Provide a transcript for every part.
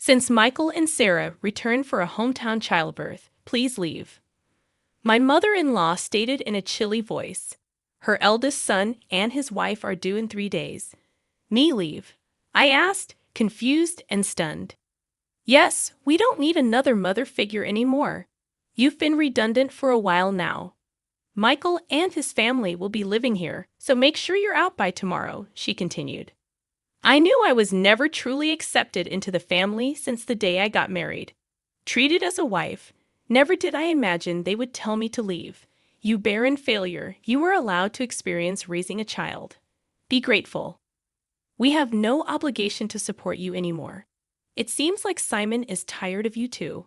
Since Michael and Sarah returned for a hometown childbirth, please leave. My mother-in-law stated in a chilly voice. Her eldest son and his wife are due in 3 days. Me leave? I asked, confused and stunned. Yes, we don't need another mother figure anymore. You've been redundant for a while now. Michael and his family will be living here, so make sure you're out by tomorrow, she continued. I knew I was never truly accepted into the family since the day I got married. Treated as a wife, never did I imagine they would tell me to leave. You barren failure, you were allowed to experience raising a child. Be grateful. We have no obligation to support you anymore. It seems like Simon is tired of you too.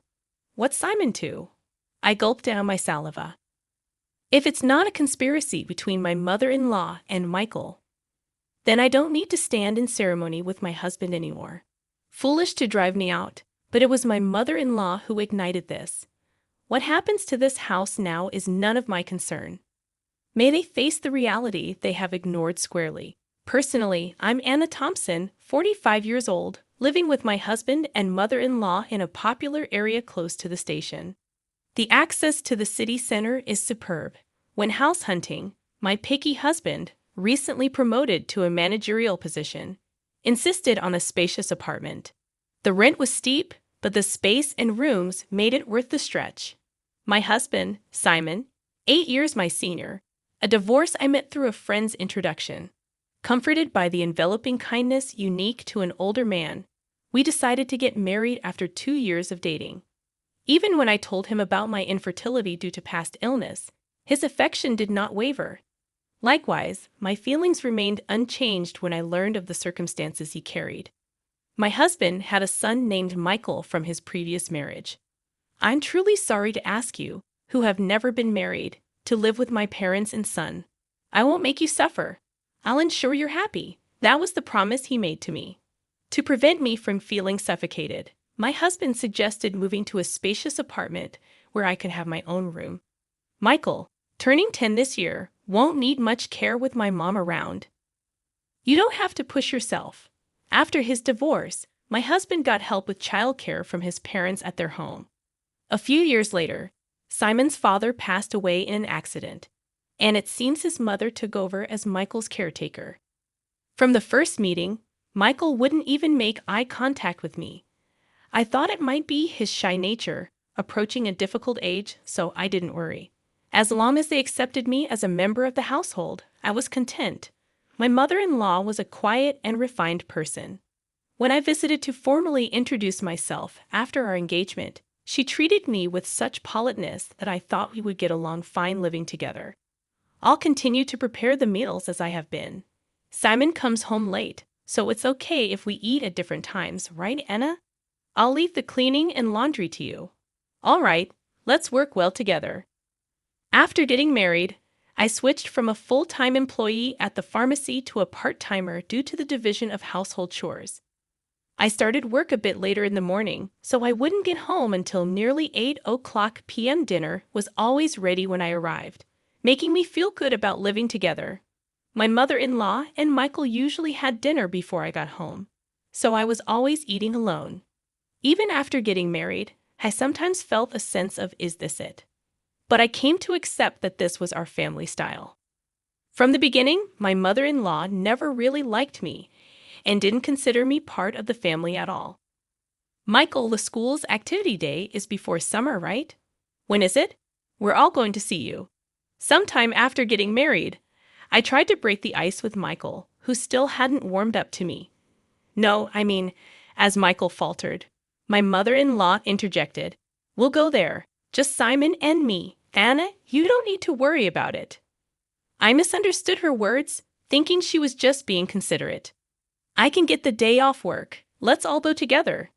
What's Simon to? I gulped down my saliva. If it's not a conspiracy between my mother-in-law and Michael, then I don't need to stand in ceremony with my husband anymore. Foolish to drive me out, but it was my mother-in-law who ignited this. What happens to this house now is none of my concern. May they face the reality they have ignored squarely. Personally, I'm Anna Thompson, 45 years old, living with my husband and mother-in-law in a popular area close to the station. The access to the city center is superb. When house hunting, my picky husband, recently promoted to a managerial position, insisted on a spacious apartment. The rent was steep, but the space and rooms made it worth the stretch. My husband, Simon, 8 years my senior, a divorce I met through a friend's introduction. Comforted by the enveloping kindness unique to an older man, we decided to get married after 2 years of dating. Even when I told him about my infertility due to past illness, his affection did not waver. Likewise, my feelings remained unchanged when I learned of the circumstances he carried. My husband had a son named Michael from his previous marriage. I'm truly sorry to ask you, who have never been married, to live with my parents and son. I won't make you suffer. I'll ensure you're happy. That was the promise he made to me. To prevent me from feeling suffocated, my husband suggested moving to a spacious apartment where I could have my own room. Michael, turning 10 this year, won't need much care with my mom around. You don't have to push yourself. After his divorce, my husband got help with childcare from his parents at their home. A few years later, Simon's father passed away in an accident, and it seems his mother took over as Michael's caretaker. From the first meeting, Michael wouldn't even make eye contact with me. I thought it might be his shy nature, approaching a difficult age, so I didn't worry. As long as they accepted me as a member of the household, I was content. My mother-in-law was a quiet and refined person. When I visited to formally introduce myself after our engagement, she treated me with such politeness that I thought we would get along fine living together. I'll continue to prepare the meals as I have been. Simon comes home late, so it's okay if we eat at different times, right, Anna? I'll leave the cleaning and laundry to you. All right, let's work well together. After getting married, I switched from a full-time employee at the pharmacy to a part-timer due to the division of household chores. I started work a bit later in the morning, so I wouldn't get home until nearly 8 p.m. Dinner was always ready when I arrived, making me feel good about living together. My mother-in-law and Michael usually had dinner before I got home, so I was always eating alone. Even after getting married, I sometimes felt a sense of, is this it? But I came to accept that this was our family style. From the beginning, my mother-in-law never really liked me and didn't consider me part of the family at all. Michael, the school's activity day is before summer, right? When is it? We're all going to see you. Sometime after getting married, I tried to break the ice with Michael, who still hadn't warmed up to me. No, as Michael faltered. My mother-in-law interjected, We'll go there. Just Simon and me. Anna, you don't need to worry about it. I misunderstood her words, thinking she was just being considerate. I can get the day off work. Let's all go together.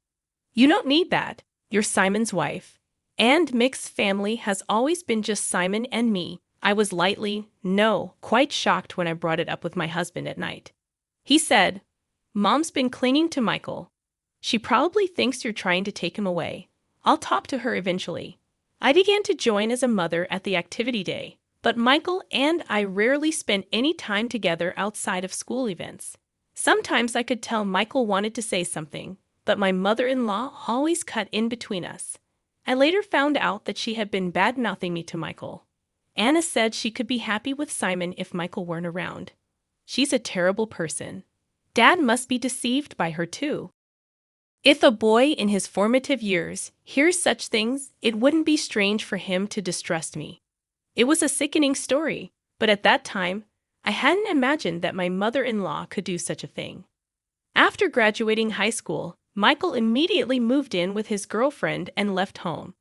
You don't need that. You're Simon's wife. And mixed family has always been just Simon and me. I was quite shocked when I brought it up with my husband at night. He said, Mom's been clinging to Michael. She probably thinks you're trying to take him away. I'll talk to her eventually. I began to join as a mother at the activity day, but Michael and I rarely spent any time together outside of school events. Sometimes I could tell Michael wanted to say something, but my mother-in-law always cut in between us. I later found out that she had been bad-mouthing me to Michael. Anna said she could be happy with Simon if Michael weren't around. She's a terrible person. Dad must be deceived by her too. If a boy in his formative years hears such things, it wouldn't be strange for him to distrust me. It was a sickening story, but at that time, I hadn't imagined that my mother-in-law could do such a thing. After graduating high school, Michael immediately moved in with his girlfriend and left home.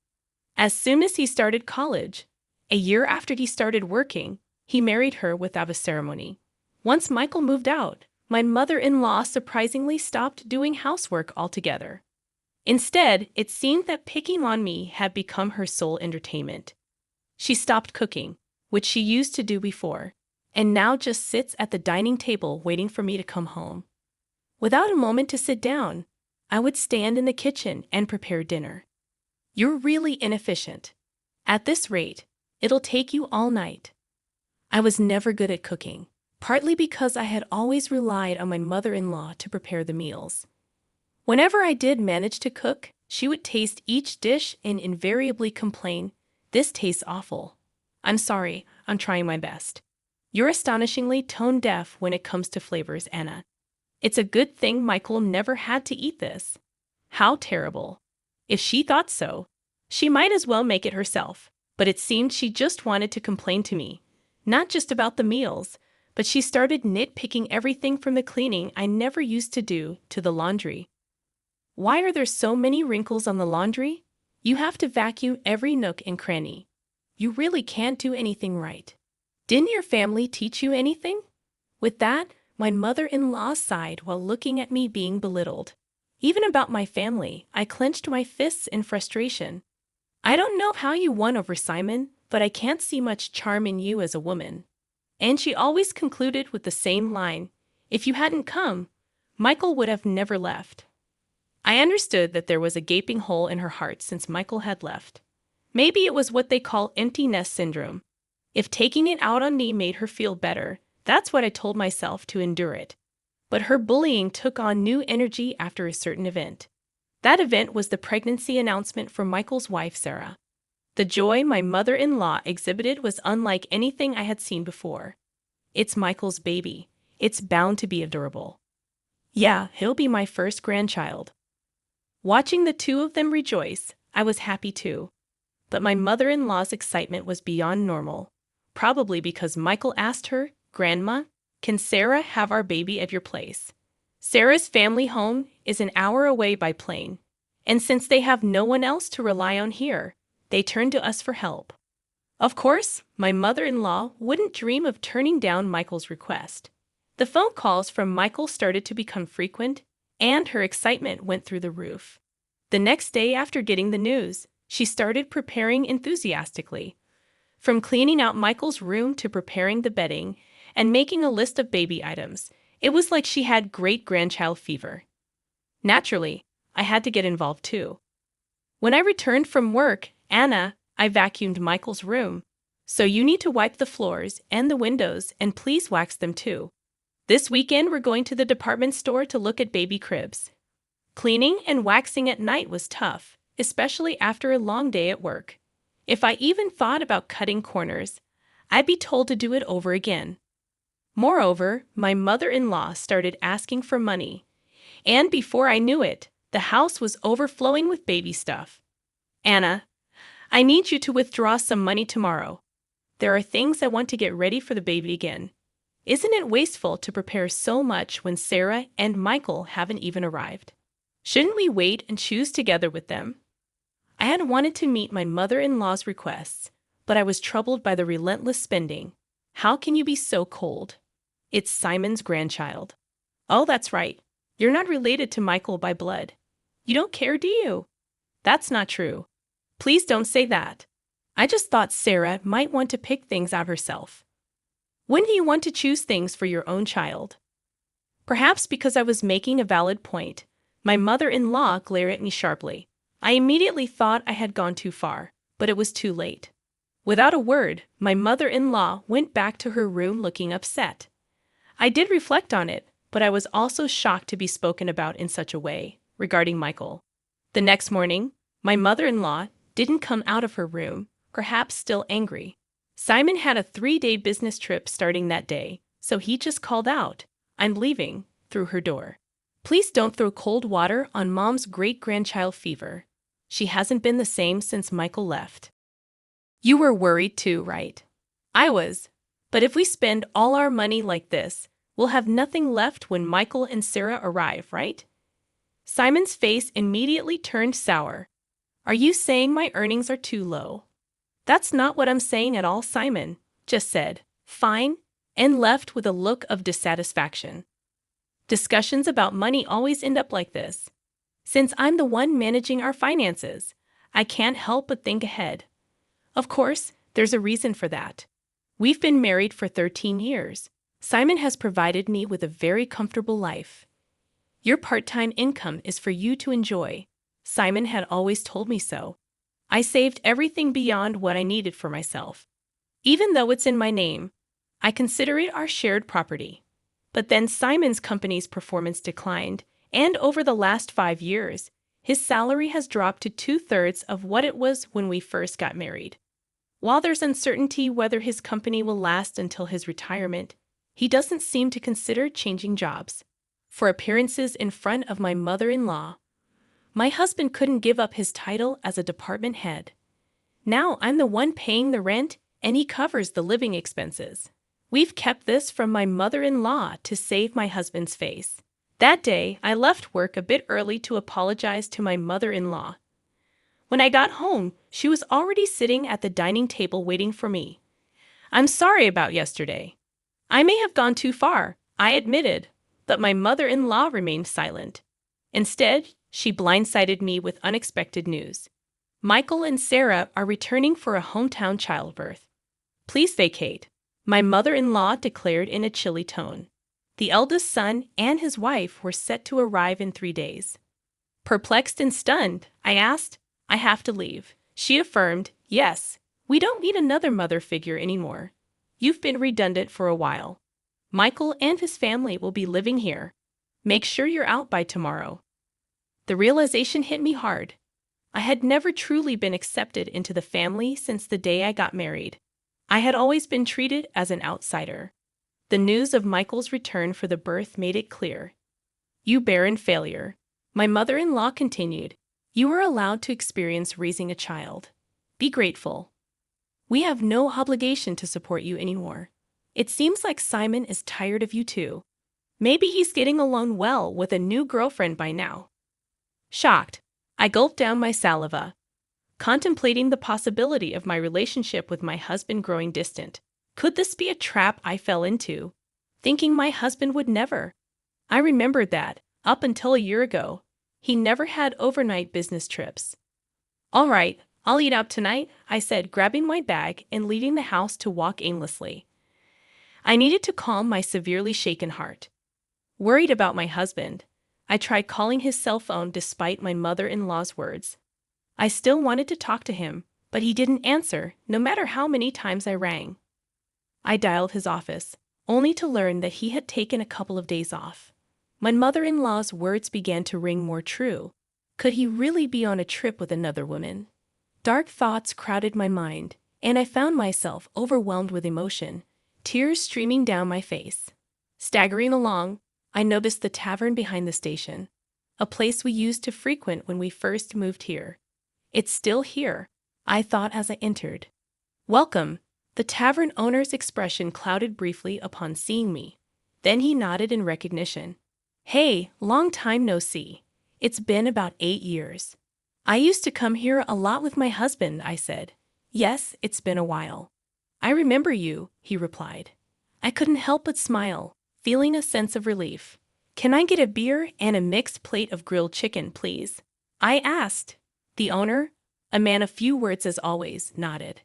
As soon as he started college, a year after he started working, he married her without a ceremony. Once Michael moved out, my mother-in-law surprisingly stopped doing housework altogether. Instead, it seemed that picking on me had become her sole entertainment. She stopped cooking, which she used to do before, and now just sits at the dining table waiting for me to come home. Without a moment to sit down, I would stand in the kitchen and prepare dinner. You're really inefficient. At this rate, it'll take you all night. I was never good at cooking, partly because I had always relied on my mother-in-law to prepare the meals. Whenever I did manage to cook, she would taste each dish and invariably complain, "This tastes awful. I'm sorry, I'm trying my best." You're astonishingly tone-deaf when it comes to flavors, Anna. It's a good thing Michael never had to eat this. How terrible. If she thought so, she might as well make it herself, but it seemed she just wanted to complain to me, not just about the meals, but she started nitpicking everything from the cleaning I never used to do to the laundry. Why are there so many wrinkles on the laundry? You have to vacuum every nook and cranny. You really can't do anything right. Didn't your family teach you anything? With that, my mother-in-law sighed while looking at me being belittled. Even about my family, I clenched my fists in frustration. I don't know how you won over Simon, but I can't see much charm in you as a woman. And she always concluded with the same line, "If you hadn't come, Michael would have never left." I understood that there was a gaping hole in her heart since Michael had left. Maybe it was what they call empty nest syndrome. If taking it out on me made her feel better, that's what I told myself to endure it. But her bullying took on new energy after a certain event. That event was the pregnancy announcement from Michael's wife, Sarah. The joy my mother-in-law exhibited was unlike anything I had seen before. It's Michael's baby. It's bound to be adorable. Yeah, he'll be my first grandchild. Watching the two of them rejoice, I was happy too. But my mother-in-law's excitement was beyond normal, probably because Michael asked her, "Grandma, can Sarah have our baby at your place?" Sarah's family home is an hour away by plane, and since they have no one else to rely on here, they turn to us for help. Of course, my mother-in-law wouldn't dream of turning down Michael's request. The phone calls from Michael started to become frequent, and her excitement went through the roof. The next day after getting the news, she started preparing enthusiastically. From cleaning out Michael's room to preparing the bedding and making a list of baby items, it was like she had great-grandchild fever. Naturally, I had to get involved too. When I returned from work, "Anna, I vacuumed Michael's room, so you need to wipe the floors and the windows and please wax them too. This weekend we're going to the department store to look at baby cribs." Cleaning and waxing at night was tough, especially after a long day at work. If I even thought about cutting corners, I'd be told to do it over again. Moreover, my mother-in-law started asking for money, and before I knew it, the house was overflowing with baby stuff. "Anna, I need you to withdraw some money tomorrow. There are things I want to get ready for the baby again. Isn't it wasteful to prepare so much when Sarah and Michael haven't even arrived? Shouldn't we wait and choose together with them?" I had wanted to meet my mother-in-law's requests, but I was troubled by the relentless spending. How can you be so cold? It's Simon's grandchild. Oh, that's right. You're not related to Michael by blood. You don't care, do you? That's not true. Please don't say that. I just thought Sarah might want to pick things out herself. Wouldn't you want to choose things for your own child? Perhaps because I was making a valid point, my mother-in-law glared at me sharply. I immediately thought I had gone too far, but it was too late. Without a word, my mother-in-law went back to her room looking upset. I did reflect on it, but I was also shocked to be spoken about in such a way. regarding Michael. The next morning, my mother-in-law didn't come out of her room, perhaps still angry. Simon had a 3-day business trip starting that day, so he just called out, "I'm leaving," through her door. Please don't throw cold water on Mom's great-grandchild fever. She hasn't been the same since Michael left. You were worried too, right? I was. But if we spend all our money like this, we'll have nothing left when Michael and Sarah arrive, right? Simon's face immediately turned sour. Are you saying my earnings are too low? That's not what I'm saying at all, Simon just said, "Fine," and left with a look of dissatisfaction. Discussions about money always end up like this. Since I'm the one managing our finances, I can't help but think ahead. Of course, there's a reason for that. We've been married for 13 years. Simon has provided me with a very comfortable life. Your part-time income is for you to enjoy. Simon had always told me so. I saved everything beyond what I needed for myself. Even though it's in my name, I consider it our shared property. But then Simon's company's performance declined, and over the last 5 years, his salary has dropped to 2/3 of what it was when we first got married. While there's uncertainty whether his company will last until his retirement, he doesn't seem to consider changing jobs. For appearances in front of my mother-in-law, my husband couldn't give up his title as a department head. Now I'm the one paying the rent, and he covers the living expenses. We've kept this from my mother-in-law to save my husband's face. That day, I left work a bit early to apologize to my mother-in-law. When I got home, she was already sitting at the dining table waiting for me. "I'm sorry about yesterday. I may have gone too far," I admitted, but my mother-in-law remained silent. Instead, she blindsided me with unexpected news. Michael and Sarah are returning for a hometown childbirth. "Please vacate," my mother-in-law declared in a chilly tone. The eldest son and his wife were set to arrive in 3 days. Perplexed and stunned, I asked, "I have to leave." She affirmed, "Yes, we don't need another mother figure anymore. You've been redundant for a while. Michael and his family will be living here. Make sure you're out by tomorrow." The realization hit me hard. I had never truly been accepted into the family since the day I got married. I had always been treated as an outsider. The news of Michael's return for the birth made it clear. "You barren failure," my mother-in-law continued. "You are allowed to experience raising a child. Be grateful. We have no obligation to support you anymore. It seems like Simon is tired of you too. Maybe he's getting along well with a new girlfriend by now." Shocked, I gulped down my saliva, contemplating the possibility of my relationship with my husband growing distant. Could this be a trap I fell into, thinking my husband would never? I remembered that, up until a year ago, he never had overnight business trips. "All right, I'll eat out tonight," I said, grabbing my bag and leaving the house to walk aimlessly. I needed to calm my severely shaken heart. Worried about my husband, I tried calling his cell phone despite my mother-in-law's words. I still wanted to talk to him, but he didn't answer, no matter how many times I rang. I dialed his office, only to learn that he had taken a couple of days off. My mother-in-law's words began to ring more true. Could he really be on a trip with another woman? Dark thoughts crowded my mind, and I found myself overwhelmed with emotion, tears streaming down my face. Staggering along, I noticed the tavern behind the station, a place we used to frequent when we first moved here. "It's still here," I thought as I entered. "Welcome." The tavern owner's expression clouded briefly upon seeing me. Then he nodded in recognition. "Hey, long time no see. It's been about 8 years. I used to come here a lot with my husband," I said. "Yes, it's been a while." "I remember you," he replied. I couldn't help but smile, feeling a sense of relief. "Can I get a beer and a mixed plate of grilled chicken, please?" I asked. The owner, a man of few words as always, nodded.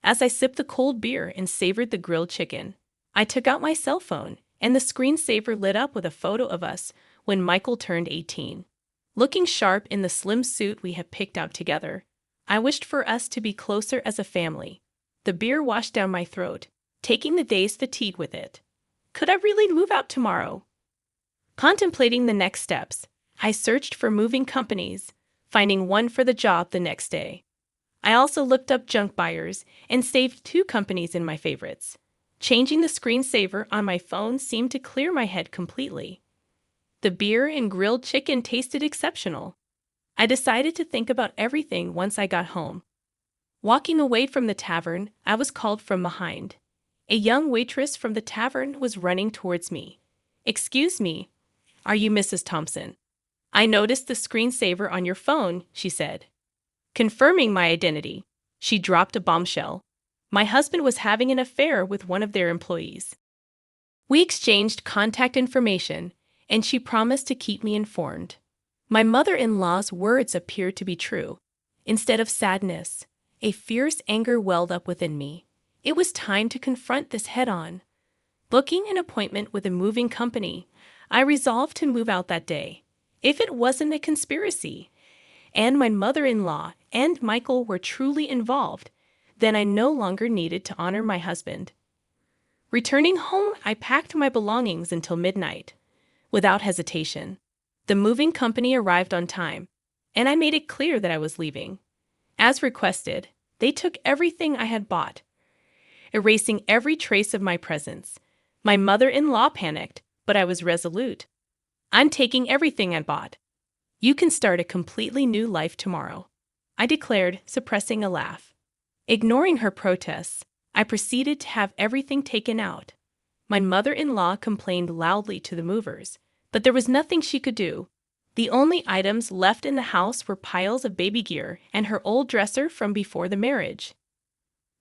As I sipped the cold beer and savored the grilled chicken, I took out my cell phone, and the screensaver lit up with a photo of us when Michael turned 18. Looking sharp in the slim suit we had picked out together, I wished for us to be closer as a family. The beer washed down my throat, taking the day's fatigue with it. Could I really move out tomorrow? Contemplating the next steps, I searched for moving companies, finding one for the job the next day. I also looked up junk buyers and saved 2 companies in my favorites. Changing the screensaver on my phone seemed to clear my head completely. The beer and grilled chicken tasted exceptional. I decided to think about everything once I got home. Walking away from the tavern, I was called from behind. A young waitress from the tavern was running towards me. "Excuse me, are you Mrs. Thompson? I noticed the screensaver on your phone," she said. Confirming my identity, she dropped a bombshell. My husband was having an affair with one of their employees. We exchanged contact information, and she promised to keep me informed. My mother-in-law's words appeared to be true. Instead of sadness, a fierce anger welled up within me. It was time to confront this head-on. Booking an appointment with a moving company, I resolved to move out that day. If it wasn't a conspiracy, and my mother-in-law and Michael were truly involved, then I no longer needed to honor my husband. Returning home, I packed my belongings until midnight. Without hesitation, the moving company arrived on time, and I made it clear that I was leaving. As requested, they took everything I had bought, erasing every trace of my presence. My mother-in-law panicked, but I was resolute. "I'm taking everything I bought. You can start a completely new life tomorrow," I declared, suppressing a laugh. Ignoring her protests, I proceeded to have everything taken out. My mother-in-law complained loudly to the movers, but there was nothing she could do. The only items left in the house were piles of baby gear and her old dresser from before the marriage.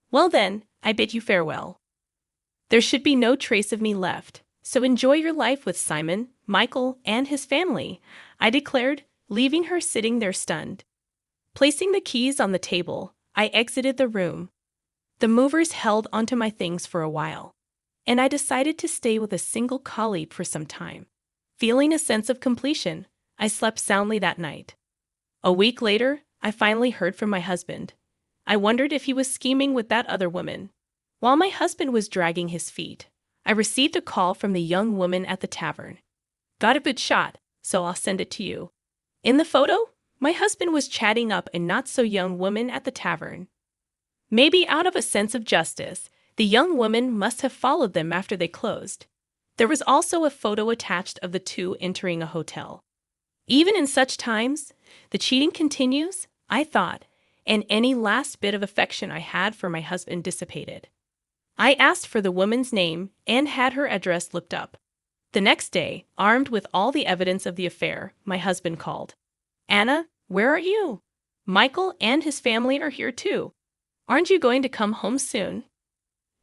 "Well then, I bid you farewell. There should be no trace of me left, so enjoy your life with Simon, Michael, and his family," I declared, leaving her sitting there stunned. Placing the keys on the table, I exited the room. The movers held onto my things for a while, and I decided to stay with a single colleague for some time. Feeling a sense of completion, I slept soundly that night. A week later, I finally heard from my husband. I wondered if he was scheming with that other woman. While my husband was dragging his feet, I received a call from the young woman at the tavern. "Got a good shot, so I'll send it to you." In the photo, my husband was chatting up a not-so-young woman at the tavern. Maybe out of a sense of justice, the young woman must have followed them after they closed. There was also a photo attached of the two entering a hotel. Even in such times, the cheating continues, I thought, and any last bit of affection I had for my husband dissipated. I asked for the woman's name and had her address looked up. The next day, armed with all the evidence of the affair, my husband called. "Anna, where are you? Michael and his family are here too. Aren't you going to come home soon?"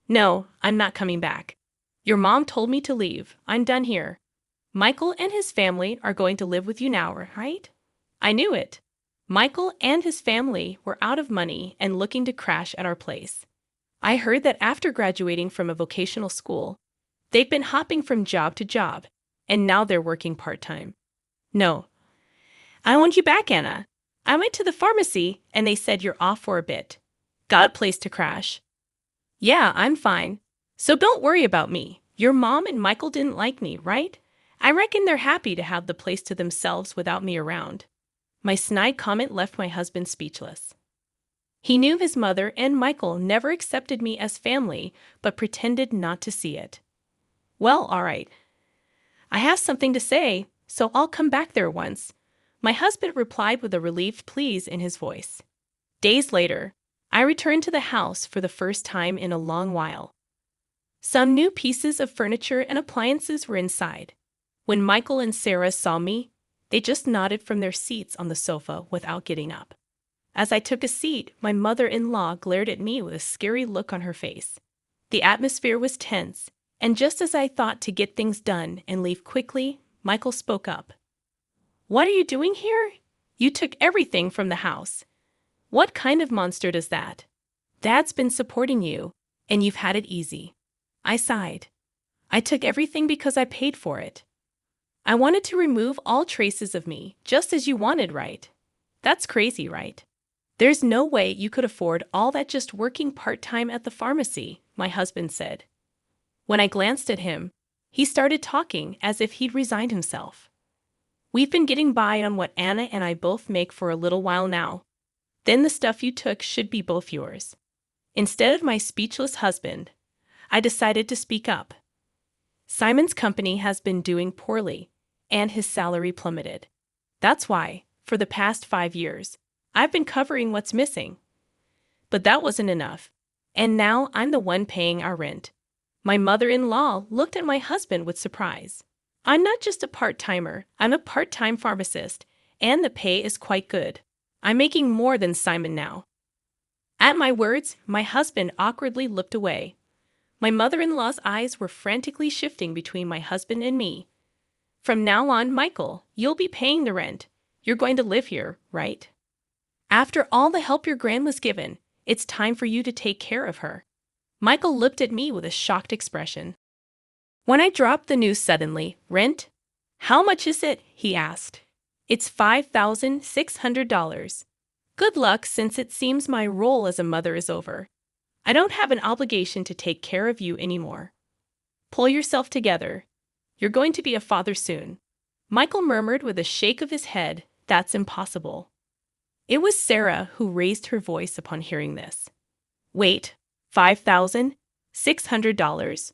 "No, I'm not coming back. Your mom told me to leave. I'm done here. Michael and his family are going to live with you now, right?" I knew it. Michael and his family were out of money and looking to crash at our place. I heard that after graduating from a vocational school, they'd been hopping from job to job, and now they're working part-time. "No. I want you back, Anna. I went to the pharmacy, and they said you're off for a bit. Got a place to crash." "Yeah, I'm fine. So don't worry about me. Your mom and Michael didn't like me, right? I reckon they're happy to have the place to themselves without me around." My snide comment left my husband speechless. He knew his mother and Michael never accepted me as family, but pretended not to see it. "Well, all right. I have something to say, so I'll come back there once," my husband replied with a relieved please in his voice. Days later, I returned to the house for the first time in a long while. Some new pieces of furniture and appliances were inside. When Michael and Sarah saw me, they just nodded from their seats on the sofa without getting up. As I took a seat, my mother-in-law glared at me with a scary look on her face. The atmosphere was tense, and just as I thought to get things done and leave quickly, Michael spoke up. "What are you doing here? You took everything from the house. What kind of monster does that? Dad's been supporting you, and you've had it easy." I sighed. "I took everything because I paid for it. I wanted to remove all traces of me, just as you wanted, right? That's crazy, right? There's no way you could afford all that just working part-time at the pharmacy," my husband said. When I glanced at him, he started talking as if he'd resigned himself. We've been getting by on what Anna and I both make for a little while now. Then the stuff you took should be both yours." Instead of my speechless husband, I decided to speak up. "Simon's company has been doing poorly, and his salary plummeted. That's why, for the past 5 years, I've been covering what's missing. But that wasn't enough, and now I'm the one paying our rent." My mother-in-law looked at my husband with surprise. "I'm not just a part-timer, I'm a part-time pharmacist, and the pay is quite good. I'm making more than Simon now." At my words, my husband awkwardly looked away. My mother-in-law's eyes were frantically shifting between my husband and me. "From now on, Michael, you'll be paying the rent. You're going to live here, right? After all the help your gran was given, it's time for you to take care of her." Michael looked at me with a shocked expression. When I dropped the news suddenly, "Rent? How much is it?" he asked. "It's $5,600. Good luck, since it seems my role as a mother is over. I don't have an obligation to take care of you anymore. Pull yourself together. You're going to be a father soon." Michael murmured with a shake of his head, "That's impossible." It was Sarah who raised her voice upon hearing this. "Wait, $5,600?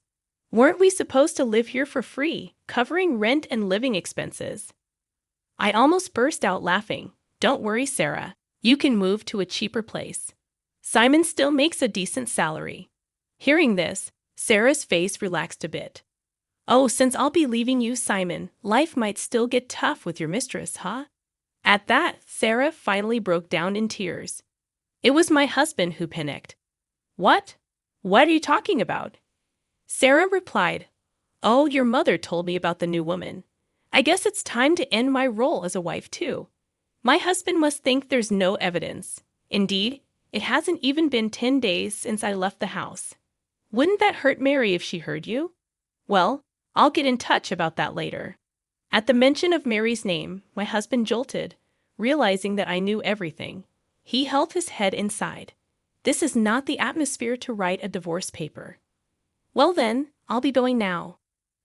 Weren't we supposed to live here for free, covering rent and living expenses?" I almost burst out laughing. "Don't worry, Sarah. You can move to a cheaper place. Simon still makes a decent salary." Hearing this, Sarah's face relaxed a bit. "Oh, since I'll be leaving you, Simon, life might still get tough with your mistress, huh?" At that, Sarah finally broke down in tears. It was my husband who panicked. "What? What are you talking about?" Sarah replied, "Oh, your mother told me about the new woman. I guess it's time to end my role as a wife too. My husband must think there's no evidence. Indeed, it hasn't even been 10 days since I left the house. Wouldn't that hurt Mary if she heard you? Well, I'll get in touch about that later." At the mention of Mary's name, my husband jolted, realizing that I knew everything. He held his head inside. This is not the atmosphere to write a divorce paper. "Well then, I'll be going now.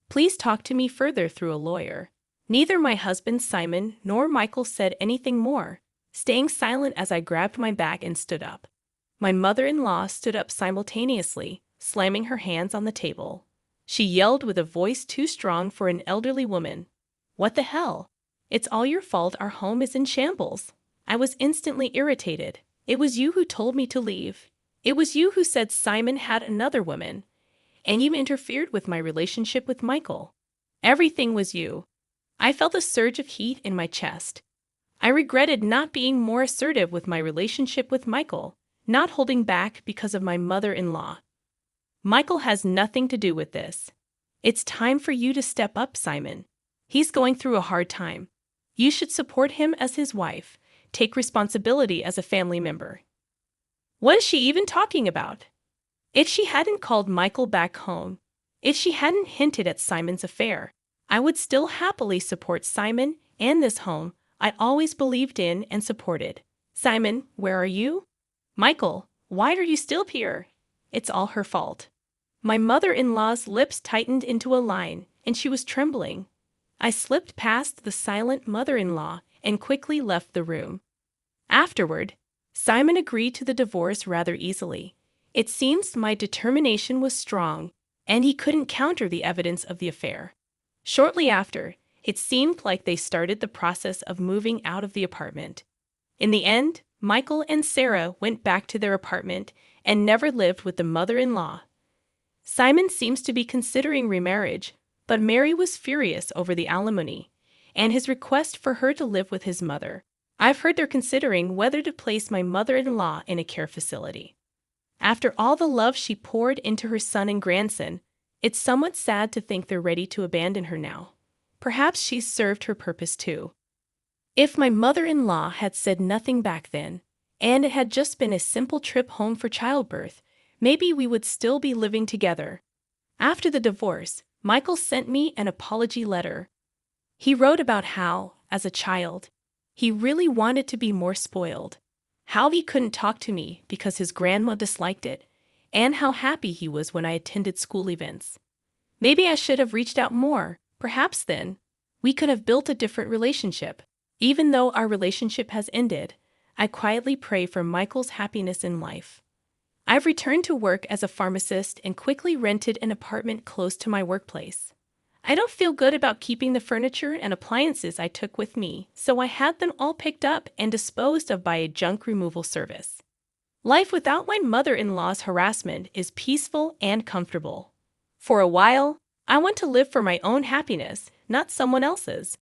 Please talk to me further through a lawyer." Neither my husband Simon nor Michael said anything more, staying silent as I grabbed my bag and stood up. My mother-in-law stood up simultaneously, slamming her hands on the table. She yelled with a voice too strong for an elderly woman, "What the hell? It's all your fault our home is in shambles." I was instantly irritated. "It was you who told me to leave. It was you who said Simon had another woman. And you interfered with my relationship with Michael. Everything was you." I felt a surge of heat in my chest. I regretted not being more assertive with my relationship with Michael, not holding back because of my mother-in-law. "Michael has nothing to do with this. It's time for you to step up, Simon. He's going through a hard time. You should support him as his wife, take responsibility as a family member." What is she even talking about? If she hadn't called Michael back home, if she hadn't hinted at Simon's affair, I would still happily support Simon and this home I always believed in and supported. "Simon, where are you? Michael, why are you still here?" It's all her fault. My mother-in-law's lips tightened into a line, and she was trembling. I slipped past the silent mother-in-law and quickly left the room. Afterward, Simon agreed to the divorce rather easily. It seems my determination was strong, and he couldn't counter the evidence of the affair. Shortly after, it seemed like they started the process of moving out of the apartment. In the end, Michael and Sarah went back to their apartment and never lived with the mother-in-law. Simon seems to be considering remarriage, but Mary was furious over the alimony and his request for her to live with his mother. I've heard they're considering whether to place my mother-in-law in a care facility. After all the love she poured into her son and grandson, it's somewhat sad to think they're ready to abandon her now. Perhaps she's served her purpose too. If my mother-in-law had said nothing back then, and it had just been a simple trip home for childbirth, maybe we would still be living together. After the divorce, Michael sent me an apology letter. He wrote about how, as a child, he really wanted to be more spoiled, how he couldn't talk to me because his grandma disliked it, and how happy he was when I attended school events. Maybe I should have reached out more, perhaps then. We could have built a different relationship. Even though our relationship has ended, I quietly pray for Michael's happiness in life. I've returned to work as a pharmacist and quickly rented an apartment close to my workplace. I don't feel good about keeping the furniture and appliances I took with me, so I had them all picked up and disposed of by a junk removal service. Life without my mother-in-law's harassment is peaceful and comfortable. For a while, I want to live for my own happiness, not someone else's.